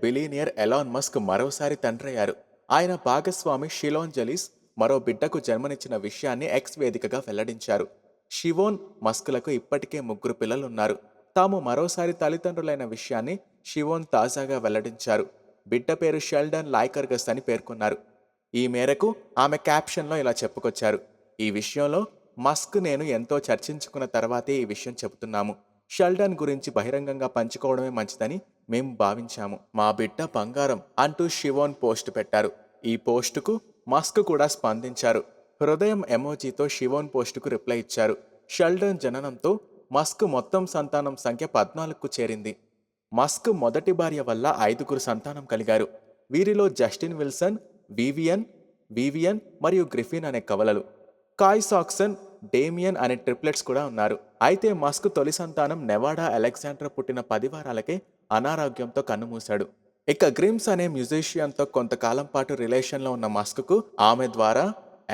Billionaire Elon Musk మరోసారి తండ్రయ్యారు. ఆయన భాగస్వామి షిలోన్ జెలిస్ మరో బిడ్డకు జన్మనిచ్చిన విషయాన్ని ఎక్స్ వేదికగా వెల్లడించారు. షివోన్ మస్క్లకు ఇప్పటికే 3 పిల్లలున్నారు. తాము మరోసారి తల్లిదండ్రులైన విషయాన్ని షివోన్ తాజాగా వెల్లడించారు. బిడ్డ పేరు షెల్డన్ లైకర్గస్ అని పేర్కొన్నారు. ఈ మేరకు ఆమె క్యాప్షన్లో ఇలా చెప్పుకొచ్చారు: ఈ విషయంలో మస్క్ నేను ఎంతో చర్చించుకున్న తర్వాతే ఈ విషయం చెబుతున్నాము. షెల్డన్ గురించి బహిరంగంగా పంచుకోవడమే మంచిదని మేము భావించాము. మా బిడ్డ బంగారం అంటూ షివోన్ పోస్ట్ పెట్టారు. ఈ పోస్టుకు మస్క్ కూడా స్పందించారు. హృదయం ఎమోజీతో షివోన్ పోస్టుకు రిప్లై ఇచ్చారు. షెల్డన్ జననంతో మస్క్ మొత్తం సంతానం సంఖ్య 14కు చేరింది. మస్క్ మొదటి భార్య వల్ల 5గురు సంతానం కలిగారు. వీరిలో జస్టిన్ విల్సన్, వివియన్, వివియన్ మరియు గ్రిఫిన్ అనే కవలలు, కాయ్ సాక్సన్, డేమియన్ అనే ట్రిప్లెట్స్ కూడా ఉన్నారు. అయితే మస్క్ తొలి సంతానం నెవాడా అలెగ్జాండర్ పుట్టిన 10 వారాలకే అనారోగ్యంతో కన్నుమూశాడు. ఇక గ్రిమ్స్ అనే మ్యూజిషియన్తో కొంతకాలం పాటు రిలేషన్లో ఉన్న మస్క్కు ఆమె ద్వారా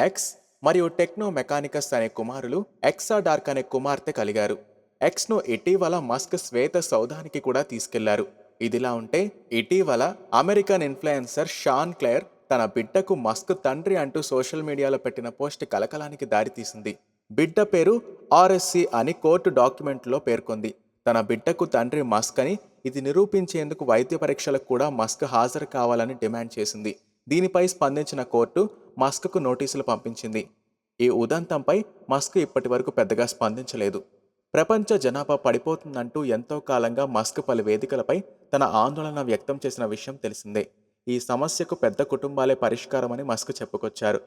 ఎక్స్ మరియు టెక్నో మెకానికస్ అనే కుమారులు, ఎక్సా డార్క్ అనే కుమార్తె కలిగారు. ఎక్స్ను ఇటీవల మస్క్ శ్వేత సౌధానికి కూడా తీసుకెళ్లారు. ఇదిలా ఉంటే ఇటీవల అమెరికన్ ఇన్ఫ్లుయెన్సర్ షాన్ క్లేర్ తన బిడ్డకు మస్క్ తండ్రి అంటూ సోషల్ మీడియాలో పెట్టిన పోస్ట్ కలకలానికి దారితీసింది. బిడ్డ పేరు ఆర్ఎస్సి అని కోర్టు డాక్యుమెంట్లో పేర్కొంది. తన బిడ్డకు తండ్రి మస్క్ అని, ఇది నిరూపించేందుకు వైద్య పరీక్షలకు కూడా మస్క్ హాజరు కావాలని డిమాండ్ చేసింది. దీనిపై స్పందించిన కోర్టు మస్క్కు నోటీసులు పంపించింది. ఈ ఉదంతంపై మస్క్ ఇప్పటి వరకు పెద్దగా స్పందించలేదు. ప్రపంచ జనాభా పడిపోతుందంటూ ఎంతో కాలంగా మస్క్ పలు వేదికలపై తన ఆందోళన వ్యక్తం చేసిన విషయం తెలిసిందే. ఈ సమస్యకు పెద్ద కుటుంబాలే పరిష్కారమని మస్క్ చెప్పుకొచ్చారు.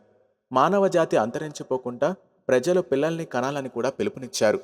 మానవ జాతి అంతరించిపోకుండా ప్రజలు పిల్లల్ని కనాలని కూడా పిలుపునిచ్చారు.